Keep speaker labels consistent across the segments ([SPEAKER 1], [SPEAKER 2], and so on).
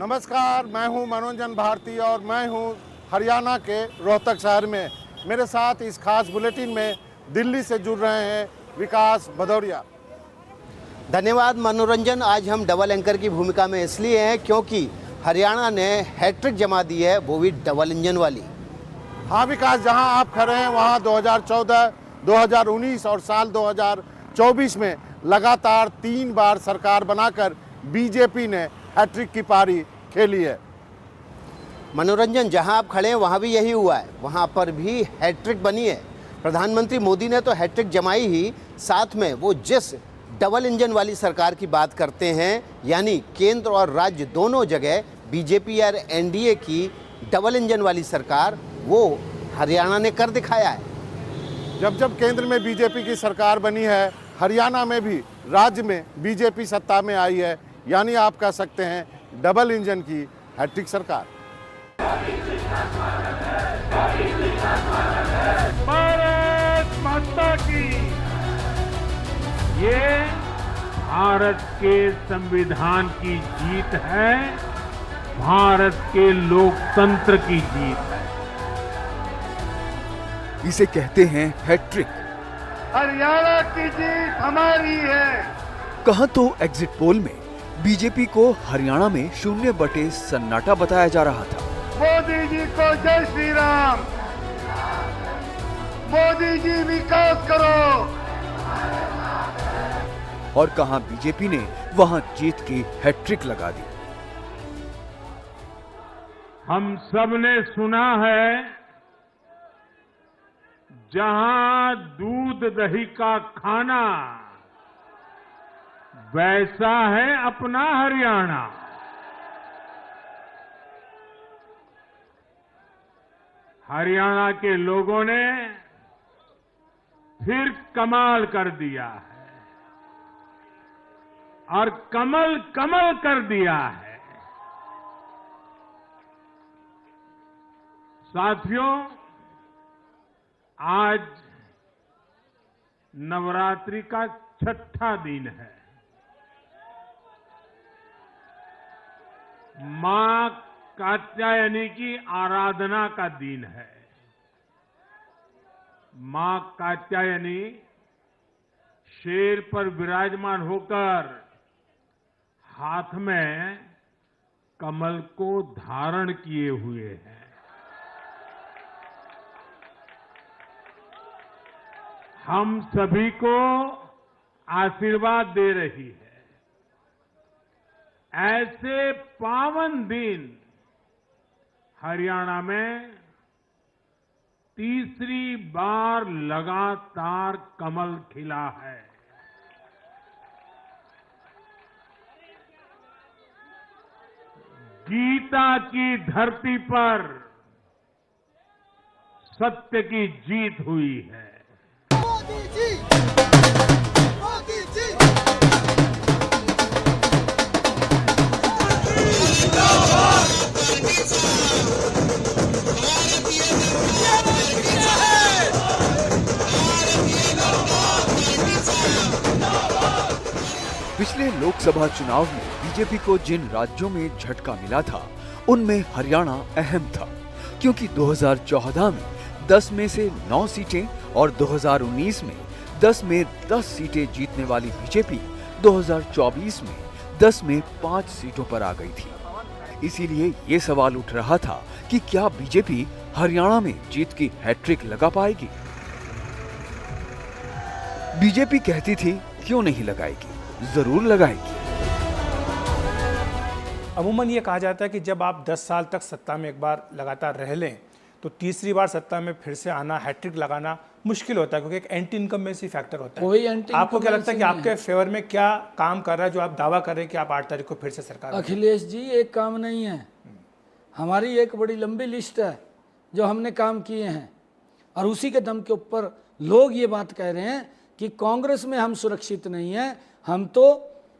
[SPEAKER 1] नमस्कार, मैं हूं मनोरंजन भारती और मैं हूं हरियाणा के रोहतक शहर में। मेरे साथ इस खास बुलेटिन में दिल्ली से जुड़ रहे हैं विकास भदौरिया।
[SPEAKER 2] धन्यवाद मनोरंजन। आज हम डबल एंकर की भूमिका में इसलिए हैं क्योंकि हरियाणा ने हैट्रिक जमा दी है, वो भी डबल इंजन वाली।
[SPEAKER 1] हाँ विकास, जहां आप खड़े हैं वहां 2014, 2019 और साल 2024 में लगातार 3 बार सरकार बनाकर बीजेपी ने हैट्रिक की पारी खेली है।
[SPEAKER 2] मनोरंजन, जहां आप खड़े हैं वहां भी यही हुआ है, वहां पर भी हैट्रिक बनी है। प्रधानमंत्री मोदी ने तो हैट्रिक जमाई ही, साथ में वो जिस डबल इंजन वाली सरकार की बात करते हैं, यानी केंद्र और राज्य दोनों जगह बीजेपी और एनडीए की डबल इंजन वाली सरकार, वो हरियाणा ने कर दिखाया है।
[SPEAKER 1] जब जब केंद्र में बीजेपी की सरकार बनी है, हरियाणा में भी राज्य में बीजेपी सत्ता में आई है, यानी आप कह सकते हैं डबल इंजन की हैट्रिक सरकार।
[SPEAKER 3] भारत माता की, ये भारत के संविधान की जीत है, भारत के लोकतंत्र की जीत है।
[SPEAKER 4] इसे कहते हैं हैट्रिक।
[SPEAKER 3] हरियाणा की जीत हमारी है।
[SPEAKER 4] कहा तो एग्जिट पोल में बीजेपी को हरियाणा में 0 सन्नाटा बताया जा रहा था।
[SPEAKER 3] मोदी जी को जय श्री राम। मोदी जी विकास करो।
[SPEAKER 4] और कहा बीजेपी ने वहां जीत की हैट्रिक लगा दी।
[SPEAKER 3] हम सब ने सुना है, जहां दूध दही का खाना, वैसा है अपना हरियाणा। हरियाणा के लोगों ने फिर कमाल कर दिया है और कमल कमल कर दिया है। साथियों, आज नवरात्रि का 6ठा दिन है। मां कात्यायनी की आराधना का दिन है। मां कात्यायनी शेर पर विराजमान होकर हाथ में कमल को धारण किए हुए हैं। हम सभी को आशीर्वाद दे रही है। ऐसे पावन दिन हरियाणा में तीसरी बार लगातार कमल खिला है। गीता की धरती पर सत्य की जीत हुई है।
[SPEAKER 5] मोदी जी, मोदी जी।
[SPEAKER 4] पिछले लोकसभा चुनाव में बीजेपी को जिन राज्यों में झटका मिला था, उनमें हरियाणा अहम था, क्योंकि 2014 में 10 में से 9 सीटें और 2019 में 10 में 10 सीटें जीतने वाली बीजेपी 2024 में 10 में 5 सीटों पर आ गई थी। इसीलिए ये सवाल उठ रहा था कि क्या बीजेपी हरियाणा में जीत की हैट्रिक लगा पाएगी? बीजेपी कहती थी क्यों नहीं लगाएगी, जरूर लगाएगी।
[SPEAKER 6] अमूमन ये कहा जाता है कि जब आप 10 साल तक सत्ता में एक बार लगातार रह लें, तो तीसरी बार सत्ता में फिर से आना, हैट्रिक लगाना मुश्किल होता है, क्योंकि एक एंटी इनकम्बेंसी फैक्टर होता है।
[SPEAKER 7] कोई एंटी
[SPEAKER 6] आपको क्या लगता है कि आपके फेवर में क्या काम कर रहा है जो आप दावा कर रहे हैं कि आप 8 तारीख को फिर से सरकार?
[SPEAKER 7] अखिलेश जी, एक काम नहीं है, हमारी एक बड़ी लंबी लिस्ट है जो हमने काम किए हैं, और उसी के दम के ऊपर लोग ये बात कह रहे हैं कि कांग्रेस में हम सुरक्षित नहीं हैं, हम तो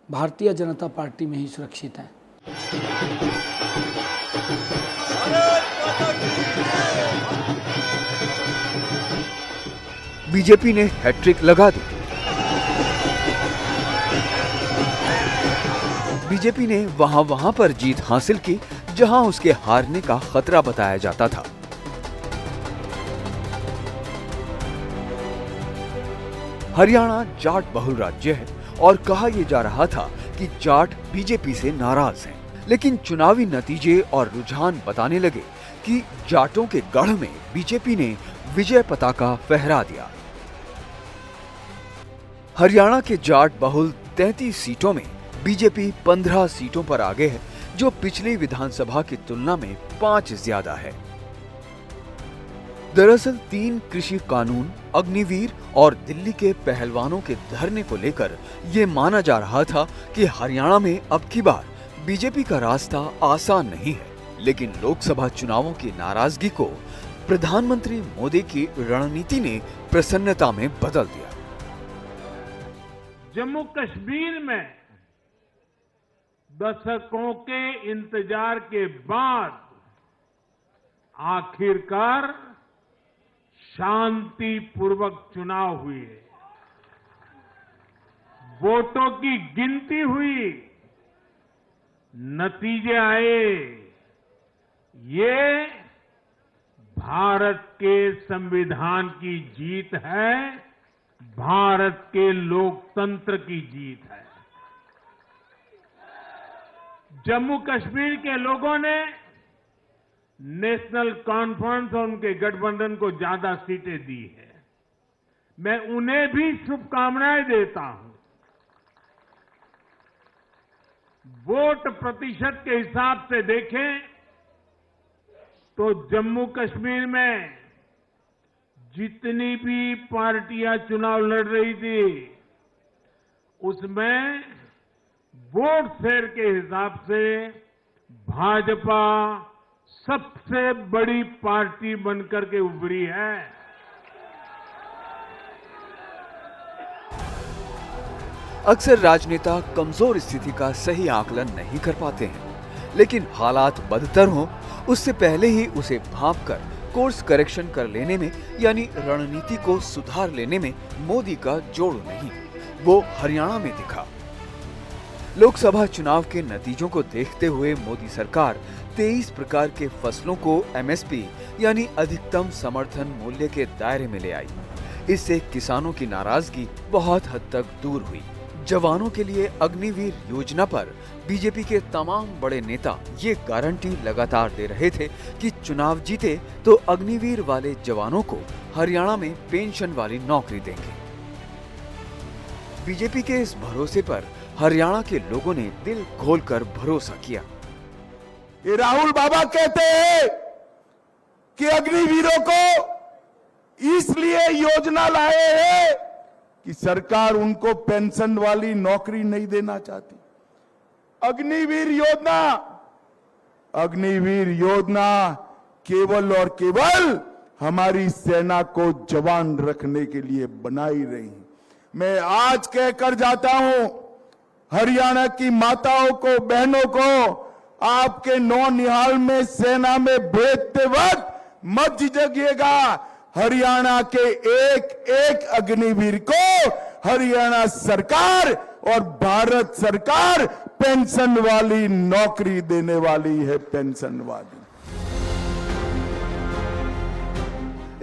[SPEAKER 7] भारतीय जनता पार्टी में ही सुरक्षित हैं।
[SPEAKER 4] बीजेपी ने हैट्रिक लगा दी। बीजेपी ने वहां पर जीत हासिल की जहां उसके हारने का खतरा बताया जाता था। हरियाणा जाट बहुल राज्य है और कहा यह जा रहा था कि जाट बीजेपी से नाराज हैं। लेकिन चुनावी नतीजे और रुझान बताने लगे कि जाटों के गढ़ में बीजेपी ने विजय पताका फहरा दिया। हरियाणा के जाट बहुल 33 सीटों में बीजेपी 15 सीटों पर आगे है, जो पिछली विधानसभा की तुलना में 5 ज्यादा है। दरअसल 3 कृषि कानून, अग्निवीर और दिल्ली के पहलवानों के धरने को लेकर यह माना जा रहा था कि हरियाणा में अब की बार बीजेपी का रास्ता आसान नहीं है। लेकिन लोकसभा चुनावों की नाराजगी को प्रधानमंत्री मोदी की रणनीति ने प्रसन्नता में बदल दिया।
[SPEAKER 3] जम्मू कश्मीर में दशकों के इंतजार के बाद आखिरकार शांतिपूर्वक चुनाव हुए, वोटों की गिनती हुई, नतीजे आए। ये भारत के संविधान की जीत है, भारत के लोकतंत्र की जीत है। जम्मू कश्मीर के लोगों ने नेशनल कॉन्फ्रेंस और उनके गठबंधन को ज्यादा सीटें दी है। मैं उन्हें भी शुभकामनाएं देता हूं। वोट प्रतिशत के हिसाब से देखें तो जम्मू कश्मीर में जितनी भी पार्टियां चुनाव लड़ रही थी उसमें वोट शेयर के हिसाब से भाजपा सबसे बड़ी पार्टी बनकर के उभरी है।
[SPEAKER 4] अक्सर राजनेता कमजोर स्थिति का सही आकलन नहीं कर पाते हैं, लेकिन हालात बदतर हों उससे पहले ही उसे भांपकर कोर्स करेक्शन कर लेने में यानी रणनीति को सुधार लेने में मोदी का जोड़ नहीं, वो हरियाणा में दिखा। लोकसभा चुनाव के नतीजों को देखते हुए मोदी सरकार 23 प्रकार के फसलों को एमएसपी यानी अधिकतम समर्थन मूल्य के दायरे में ले आई। इससे किसानों की नाराजगी बहुत हद तक दूर हुई। जवानों के लिए अग्निवीर योजना पर बीजेपी के तमाम बड़े नेता ये गारंटी लगातार दे रहे थे कि चुनाव जीते तो अग्निवीर वाले जवानों को हरियाणा में पेंशन वाली नौकरी देंगे। बीजेपी के इस भरोसे पर हरियाणा के लोगों ने दिल खोलकर भरोसा किया।
[SPEAKER 8] ये राहुल बाबा कहते हैं कि अग्निवीरों को इसलिए योजना लाए हैं कि सरकार उनको पेंशन वाली नौकरी नहीं देना चाहती। अग्निवीर योजना केवल और केवल हमारी सेना को जवान रखने के लिए बनाई रही। मैं आज कहकर जाता हूं हरियाणा की माताओं को, बहनों को, आपके नौनिहाल में सेना में भेजते वक्त मत झिझकिएगा। हरियाणा के एक एक अग्निवीर को हरियाणा सरकार और भारत सरकार पेंशन वाली नौकरी देने वाली है, पेंशन वाली।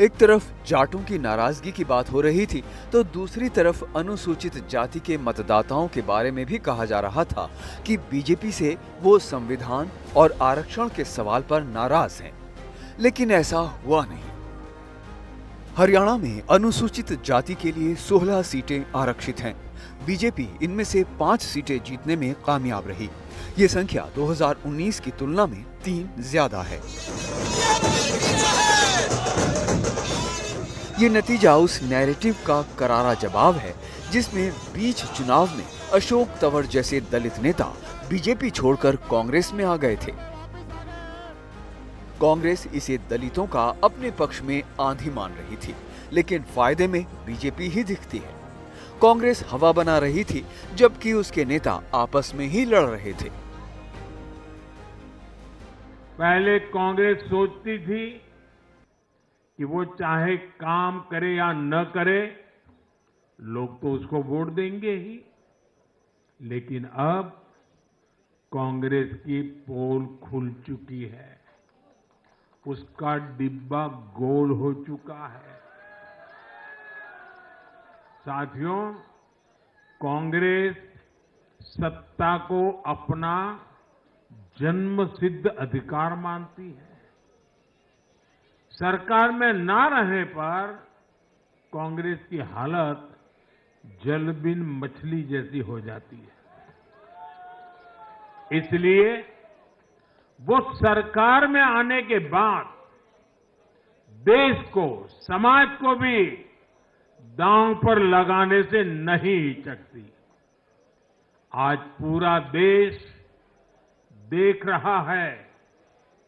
[SPEAKER 4] एक तरफ जाटों की नाराजगी की बात हो रही थी तो दूसरी तरफ अनुसूचित जाति के मतदाताओं के बारे में भी कहा जा रहा था कि बीजेपी से वो संविधान और आरक्षण के सवाल पर नाराज हैं। लेकिन ऐसा हुआ नहीं। हरियाणा में अनुसूचित जाति के लिए 16 सीटें आरक्षित हैं। बीजेपी इनमें से 5 सीटें जीतने में कामयाब रही। ये संख्या 2019 की तुलना में 3 ज्यादा है। ये नतीजा उस नैरेटिव का करारा जवाब है जिसमें बीच चुनाव में अशोक तंवर जैसे दलित नेता बीजेपी छोड़कर कांग्रेस में आ गए थे। कांग्रेस इसे दलितों का अपने पक्ष में आंधी मान रही थी, लेकिन फायदे में बीजेपी ही दिखती है। कांग्रेस हवा बना रही थी जबकि उसके नेता आपस में ही लड़ रहे थे।
[SPEAKER 3] पहले कांग्रेस सोचती थी कि वो चाहे काम करे या न करे, लोग तो उसको वोट देंगे ही। लेकिन अब कांग्रेस की पोल खुल चुकी है, उसका डिब्बा गोल हो चुका है। साथियों, कांग्रेस सत्ता को अपना जन्मसिद्ध अधिकार मानती है। सरकार में ना रहने पर कांग्रेस की हालत जल बिन मछली जैसी हो जाती है। इसलिए वो सरकार में आने के बाद देश को, समाज को भी दांव पर लगाने से नहीं हिचकती। आज पूरा देश देख रहा है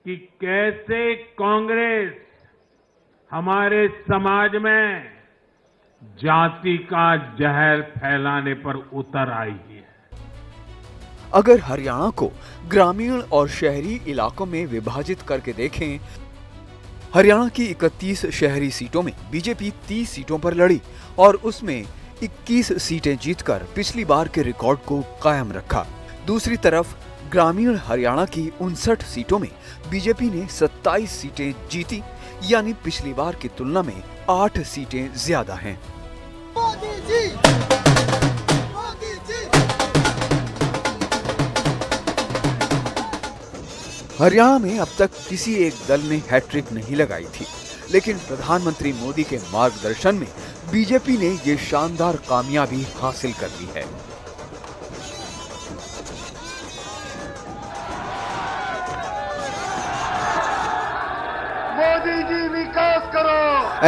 [SPEAKER 3] कि कैसे कांग्रेस हमारे समाज में जाति का जहर फैलाने पर उतर आई है।
[SPEAKER 4] अगर हरियाणा को ग्रामीण और शहरी इलाकों में विभाजित करके देखें, हरियाणा की 31 शहरी सीटों में बीजेपी 30 सीटों पर लड़ी और उसमें 21 सीटें जीतकर पिछली बार के रिकॉर्ड को कायम रखा। दूसरी तरफ ग्रामीण हरियाणा की 59 सीटों में बीजेपी ने 27 सीटें जीती, यानी पिछली बार की तुलना में 8 सीटें ज्यादा हैं।
[SPEAKER 5] मोदी जी, मोदी जी।
[SPEAKER 4] हरियाणा में अब तक किसी एक दल ने हैट्रिक नहीं लगाई थी, लेकिन प्रधानमंत्री मोदी के मार्गदर्शन में बीजेपी ने ये शानदार कामयाबी हासिल कर ली है।
[SPEAKER 8] मोदी जी विकास करो,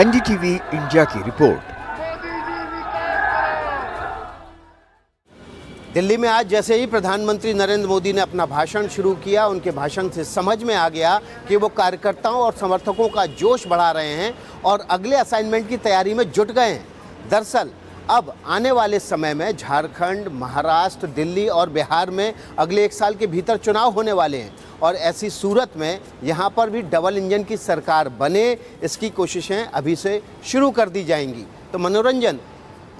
[SPEAKER 4] एनडीटीवी इंडिया की रिपोर्ट।
[SPEAKER 8] मोदी जी विकास करो।
[SPEAKER 2] दिल्ली में आज जैसे ही प्रधानमंत्री नरेंद्र मोदी ने अपना भाषण शुरू किया, उनके भाषण से समझ में आ गया कि वो कार्यकर्ताओं और समर्थकों का जोश बढ़ा रहे हैं और अगले असाइनमेंट की तैयारी में जुट गए हैं। दरअसल अब आने वाले समय में झारखंड, महाराष्ट्र, दिल्ली और बिहार में अगले 1 साल के भीतर चुनाव होने वाले हैं और ऐसी सूरत में यहाँ पर भी डबल इंजन की सरकार बने, इसकी कोशिशें अभी से शुरू कर दी जाएंगी। तो मनोरंजन,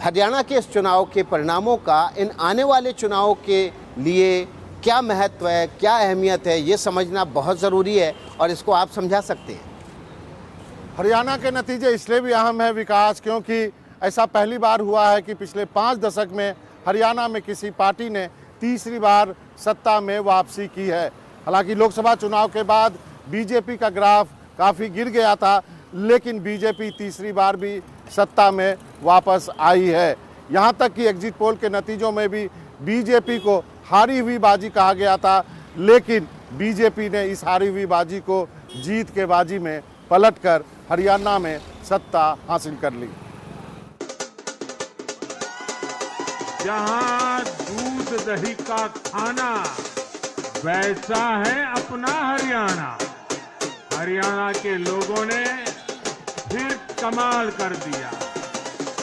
[SPEAKER 2] हरियाणा के इस चुनाव के परिणामों का इन आने वाले चुनाव के लिए क्या महत्व है, क्या अहमियत है, ये समझना बहुत ज़रूरी है और इसको आप समझा सकते हैं।
[SPEAKER 1] हरियाणा के नतीजे इसलिए भी अहम है विकास, क्योंकि ऐसा पहली बार हुआ है कि पिछले 5 दशक में हरियाणा में किसी पार्टी ने तीसरी बार सत्ता में वापसी की है। हालांकि लोकसभा चुनाव के बाद बीजेपी का ग्राफ काफ़ी गिर गया था, लेकिन बीजेपी तीसरी बार भी सत्ता में वापस आई है। यहाँ तक कि एग्जिट पोल के नतीजों में भी बीजेपी को हारी हुई बाजी कहा गया था, लेकिन बीजेपी ने इस हारी हुई बाजी को जीत के बाजी में पलटकर हरियाणा में सत्ता हासिल कर ली।
[SPEAKER 3] जहां दूध दही का खाना, वैसा है अपना हरियाणा। हरियाणा के लोगों ने फिर कमाल कर दिया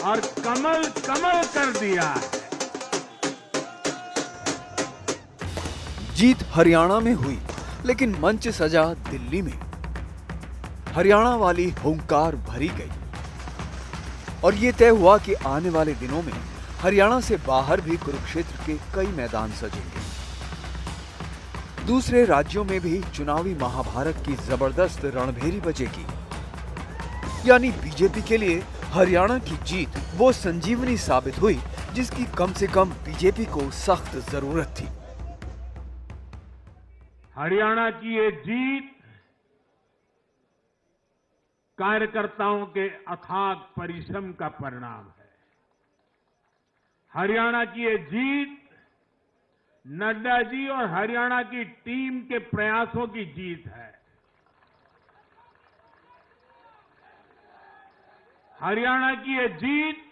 [SPEAKER 3] और कमल कमल कर दिया है।
[SPEAKER 4] जीत हरियाणा में हुई, लेकिन मंच सजा दिल्ली में। हरियाणा वाली हुंकार भरी गई और ये तय हुआ कि आने वाले दिनों में हरियाणा से बाहर भी कुरुक्षेत्र के कई मैदान सजेंगे। दूसरे राज्यों में भी चुनावी महाभारत की जबरदस्त रणभेरी बजेगी। यानी बीजेपी के लिए हरियाणा की जीत वो संजीवनी साबित हुई जिसकी कम से कम बीजेपी को सख्त जरूरत थी।
[SPEAKER 3] हरियाणा की ये जीत कार्यकर्ताओं के अथाग परिश्रम का परिणाम है। हरियाणा की ये जीत नड्डा जी और हरियाणा की टीम के प्रयासों की जीत है। हरियाणा की ये जीत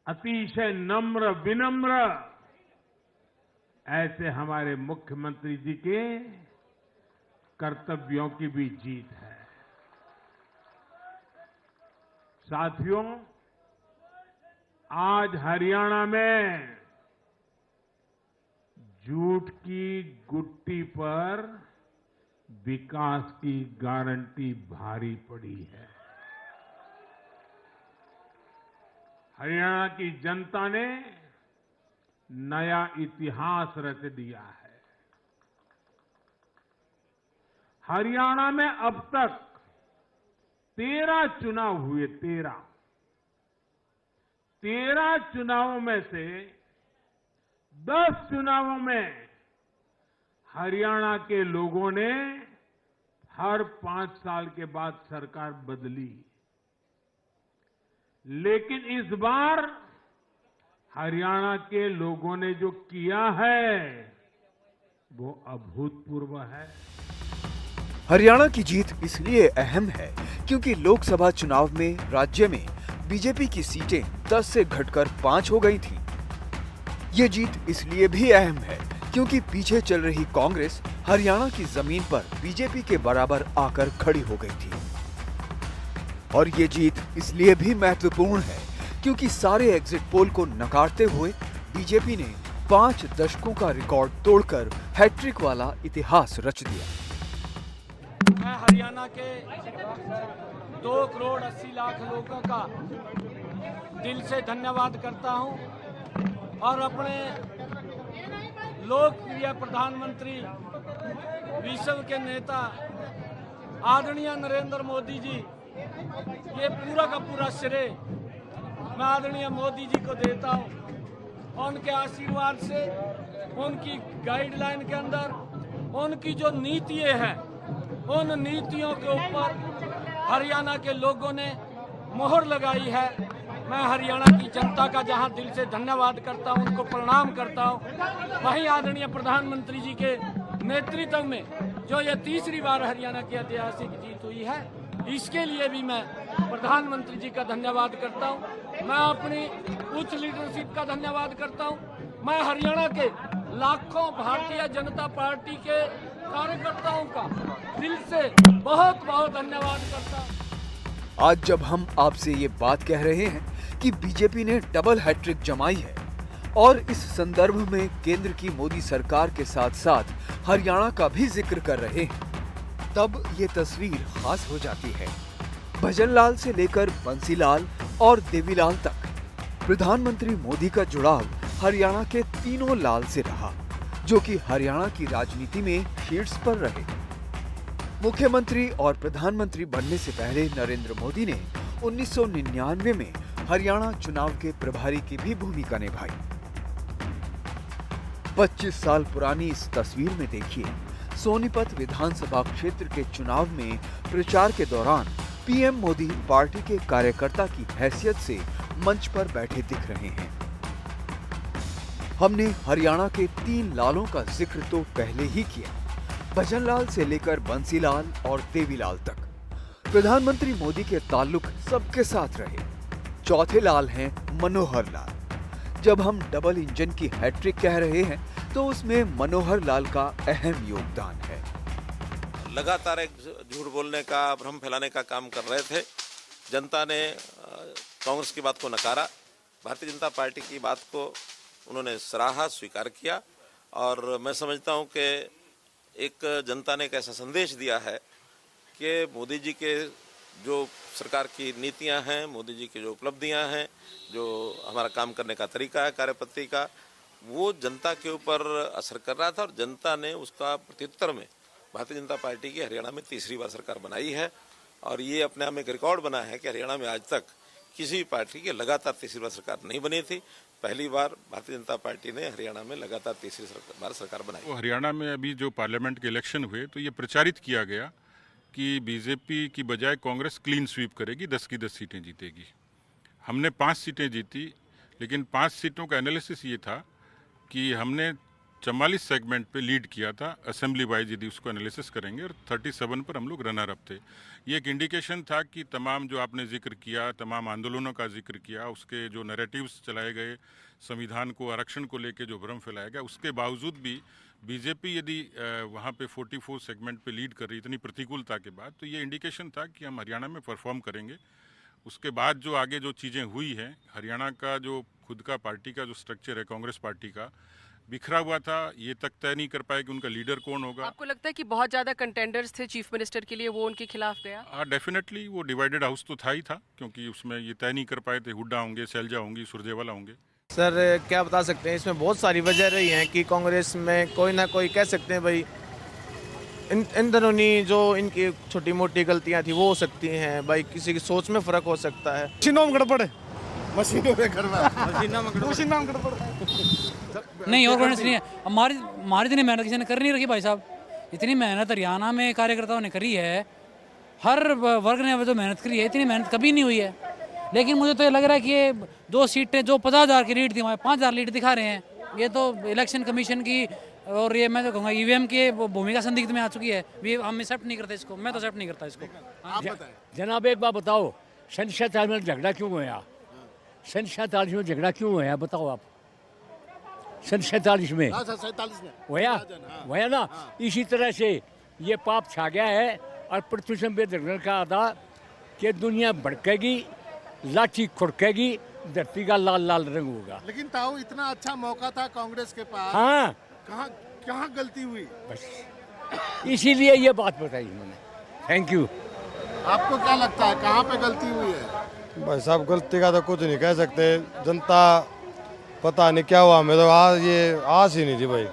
[SPEAKER 3] अतिशय नम्र विनम्र ऐसे हमारे मुख्यमंत्री जी के कर्तव्यों की भी जीत है। साथियों, आज हरियाणा में झूठ की गुट्टी पर विकास की गारंटी भारी पड़ी है। हरियाणा की जनता ने नया इतिहास रच दिया है। हरियाणा में अब तक 13 चुनाव हुए। 13 चुनावों में से 10 चुनावों में हरियाणा के लोगों ने हर 5 साल के बाद सरकार बदली, लेकिन इस बार हरियाणा के लोगों ने जो किया है वो अभूतपूर्व है।
[SPEAKER 4] हरियाणा की जीत इसलिए अहम है क्योंकि लोकसभा चुनाव में राज्य में बीजेपी की सीटें 10 से घटकर 5 हो गई थीं। ये जीत इसलिए भी अहम है क्योंकि पीछे चल रही कांग्रेस हरियाणा की जमीन पर बीजेपी के बराबर आकर खड़ी हो गई थी। और ये जीत इसलिए भी महत्वपूर्ण है क्योंकि सारे एग्जिट पोल को नकारते हुए बीजेपी ने 5 दशकों का रिकॉर्ड तोड़कर हैट्रिक वाला इतिहास रच दिया।
[SPEAKER 7] मैं हरियाणा के 2 करोड़ 80 लाख लोगों का दिल से धन्यवाद करता हूं और अपने लोकप्रिय प्रधानमंत्री, विश्व के नेता आदरणीय नरेंद्र मोदी जी, ये पूरा का पूरा श्रेय मैं आदरणीय मोदी जी को देता हूं। उनके आशीर्वाद से, उनकी गाइडलाइन के अंदर, उनकी जो नीतियां हैं, उन नीतियों के ऊपर हरियाणा के लोगों ने मोहर लगाई है। मैं हरियाणा की जनता का जहां दिल से धन्यवाद करता हूं, उनको प्रणाम करता हूं, वहीं आदरणीय प्रधानमंत्री जी के नेतृत्व में जो ये तीसरी बार हरियाणा की ऐतिहासिक जीत हुई है, इसके लिए भी मैं प्रधानमंत्री जी का धन्यवाद करता हूं। मैं अपनी उच्च लीडरशिप का धन्यवाद करता हूं। मैं हरियाणा के लाखों भारतीय जनता पार्टी के कार्यकर्ताओं का दिल से बहुत बहुत धन्यवाद करता हूं।
[SPEAKER 4] आज जब हम आपसे ये बात कह रहे हैं कि बीजेपी ने डबल हैट्रिक जमाई है और इस संदर्भ में केंद्र की मोदी सरकार के साथ साथ हरियाणा का भी जिक्र कर रहे हैं, तब ये तस्वीर खास हो जाती है। भजनलाल से लेकर बंसीलाल और देवीलाल तक प्रधानमंत्री मोदी का जुड़ाव हरियाणा के तीनों लाल से रहा, जो कि हरियाणा की राजनीति में शीर्ष पर रहे। मुख्यमंत्री और प्रधानमंत्री बनने से पहले नरेंद्र मोदी ने 1999 में हरियाणा चुनाव के प्रभारी की भी भूमिका निभाई। 25 साल पुरानी इस तस्वीर में देखिए, सोनीपत विधानसभा क्षेत्र के चुनाव में प्रचार के दौरान पीएम मोदी पार्टी के कार्यकर्ता की हैसियत से मंच पर बैठे दिख रहे हैं। हमने हरियाणा के 3 लालों का जिक्र तो पहले ही किया, भजनलाल से लेकर बंसीलाल और देवीलाल तक। प्रधानमंत्री मोदी के ताल्लुक सबके साथ रहे। चौथे लाल हैं मनोहर लाल। जब हम डबल इंजन की हैट्रिक कह रहे हैं तो उसमें मनोहर लाल का अहम योगदान है।
[SPEAKER 9] लगातार एक झूठ बोलने का, भ्रम फैलाने का काम कर रहे थे। जनता ने कांग्रेस की बात को नकारा, भारतीय जनता पार्टी की बात को उन्होंने सराहा, स्वीकार किया। और मैं समझता हूं कि एक जनता ने एक ऐसा संदेश दिया है कि मोदी जी के जो सरकार की नीतियां हैं, मोदी जी की जो उपलब्धियां हैं, जो हमारा काम करने का तरीका है, कार्यपद्धति का, वो जनता के ऊपर असर कर रहा था। और जनता ने उसका प्रत्युत्तर में भारतीय जनता पार्टी की हरियाणा में तीसरी बार सरकार बनाई है। और ये अपने आप में एक रिकॉर्ड बना है कि हरियाणा में आज तक किसी भी पार्टी की लगातार तीसरी बार सरकार नहीं बनी थी। पहली बार भारतीय जनता पार्टी ने हरियाणा में लगातार तीसरी बार सरकार बनाई।
[SPEAKER 10] तो हरियाणा में अभी जो पार्लियामेंट के इलेक्शन हुए तो ये प्रचारित किया गया कि बीजेपी की बजाय कांग्रेस क्लीन स्वीप करेगी, 10 की 10 सीटें जीतेगी। हमने 5 सीटें जीती, लेकिन 5 सीटों का एनालिसिस ये था कि हमने 44 सेगमेंट पे लीड किया था असेंबली वाइज, यदि उसको एनालिसिस करेंगे, और 37 पर हम लोग रनर अप थे। ये एक इंडिकेशन था कि तमाम जो आपने जिक्र किया, तमाम आंदोलनों का जिक्र किया, उसके जो नैरेटिव्स चलाए गए, संविधान को, आरक्षण को लेके जो भ्रम फैलाया गया, उसके बावजूद भी बीजेपी यदि वहाँ पे 44 सेगमेंट पे लीड कर रही, इतनी प्रतिकूलता के बाद, तो ये इंडिकेशन था कि हम हरियाणा में परफॉर्म करेंगे। उसके बाद जो आगे जो चीज़ें हुई हैं, हरियाणा का जो खुद का पार्टी का जो स्ट्रक्चर है कांग्रेस पार्टी का, बिखरा हुआ था। ये तक तय नहीं कर पाए कि उनका लीडर कौन होगा।
[SPEAKER 11] आपको लगता है कि बहुत ज्यादा कंटेंडर्स थे चीफ मिनिस्टर के लिए, वो उनके खिलाफ गया?
[SPEAKER 10] हाँ, डेफिनेटली वो डिवाइडेड हाउस तो था ही था, क्योंकि उसमें ये तय नहीं कर पाए थे हुड्डा होंगे, सैलजा होंगी, सुरजेवाला होंगे।
[SPEAKER 12] सर क्या बता सकते हैं, इसमें बहुत सारी वजह रही हैं कि कांग्रेस में कोई ना कोई कह सकते हैं भाई अंदरूनी जो इनकी छोटी मोटी गलतियां थी वो हो सकती हैं, भाई किसी की सोच में फ़र्क हो सकता है।
[SPEAKER 1] मशीनों में गड़बड़ है, मशीनों में गड़बड़, मशीनों में गड़बड़
[SPEAKER 13] नहीं और गणेश नहीं है। हमारी इतनी मेहनत किसी ने कर नहीं रखी भाई साहब, इतनी मेहनत हरियाणा में कार्यकर्ताओं ने करी है, हर वर्ग ने जो मेहनत करी है इतनी मेहनत कभी नहीं हुई है। लेकिन मुझे तो ये लग रहा है कि ये 2 सीटें जो 50,000 की लीड थी वहाँ 5,000 लीड दिखा रहे हैं। ये तो इलेक्शन कमीशन की और ये मैं तो कहूँगा ईवीएम की भूमिका संदिग्ध में आ चुकी है। हम एक्सेप्ट नहीं करते इसको, मैं तो एक्सेप्ट नहीं करता इसको।
[SPEAKER 1] आप बताएं
[SPEAKER 14] जनाब एक बात बताओ, सन 47 में झगड़ा क्यों हुआ? सन 47 में झगड़ा क्यों हुआ बताओ आप? सन 47 में हुआ ना। इसी तरह से ये पाप छा गया है और पृथ्वी से बेदखल का आधा कि दुनिया भड़केगी, लाठी खुड़केगी, धरती का लाल लाल रंग होगा।
[SPEAKER 1] लेकिन ताऊ इतना अच्छा मौका था कांग्रेस के पास,
[SPEAKER 14] हाँ
[SPEAKER 1] कहाँ गलती हुई?
[SPEAKER 14] बस इसीलिए ये बात बताई मैंने। Thank you.
[SPEAKER 1] आपको क्या लगता है कहाँ पे गलती हुई है?
[SPEAKER 15] भाई साहब गलती का तो कुछ नहीं कह सकते, जनता पता नहीं क्या हुआ, हमें तो आज ये आस ही नहीं थी भाई,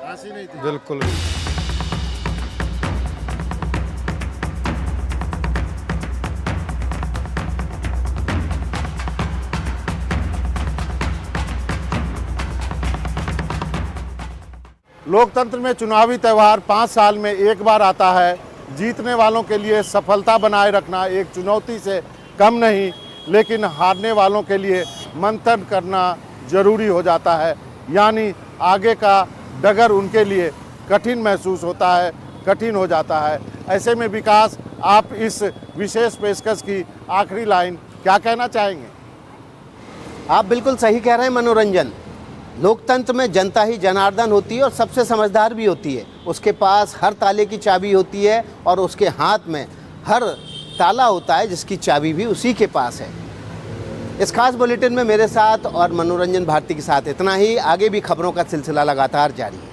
[SPEAKER 1] आस ही नहीं थी
[SPEAKER 15] बिल्कुल।
[SPEAKER 1] लोकतंत्र में चुनावी त्यौहार 5 साल में एक बार आता है। जीतने वालों के लिए सफलता बनाए रखना एक चुनौती से कम नहीं, लेकिन हारने वालों के लिए मंथन करना जरूरी हो जाता है। यानी आगे का डगर उनके लिए कठिन महसूस होता है, कठिन हो जाता है। ऐसे में विकास, आप इस विशेष पेशकश की आखिरी लाइन क्या कहना चाहेंगे?
[SPEAKER 2] आप बिल्कुल सही कह रहे हैं मनोरंजन। लोकतंत्र में जनता ही जनार्दन होती है और सबसे समझदार भी होती है। उसके पास हर ताले की चाबी होती है और उसके हाथ में हर ताला होता है जिसकी चाबी भी उसी के पास है। इस खास बुलेटिन में मेरे साथ और मनोरंजन भारती के साथ इतना ही। आगे भी खबरों का सिलसिला लगातार जारी है।